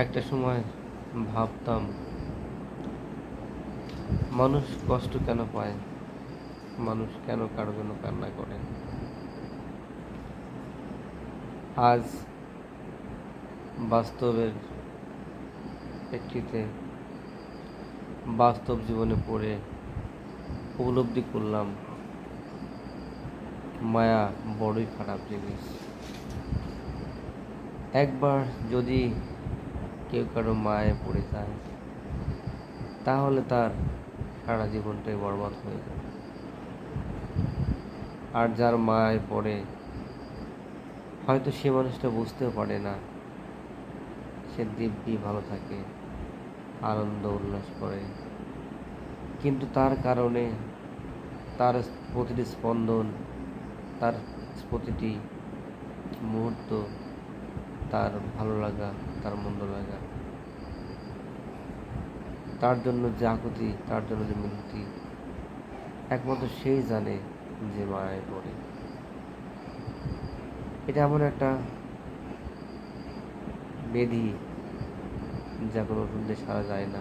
একটা সময় ভাবতাম মানুষ কষ্ট কেন পায়, মানুষ কেন কারো জন্য কান্না করে। আজ বাস্তবের প্রেক্ষিতে বাস্তব জীবনে পড়ে উপলব্ধি করলাম মায়া বড়ই খারাপ জিনিস। একবার যদি কেউ কারো মায়ে পড়ে যায় তাহলে তার সারা জীবনটাই বরবাদ হয়ে যায়। আর যার মায় পড়ে হয়তো সে মানুষটা বুঝতেও পারে না, সে দিব্যি ভালো থাকে, আনন্দ উল্লাস করে, কিন্তু তার কারণে তার প্রতিটি স্পন্দন, তার প্রতিটি মুহূর্ত, তার ভালো লাগা, তার মন্দ লাগা, তার জন্য যে আকুতি, তার জন্য যে মিনতি, একমাত্র সেই জানে যে মায়ায় পড়ে। এটা এমন একটা ব্যাধি যা কোনো ওষুধ দিয়ে সারা যায় না।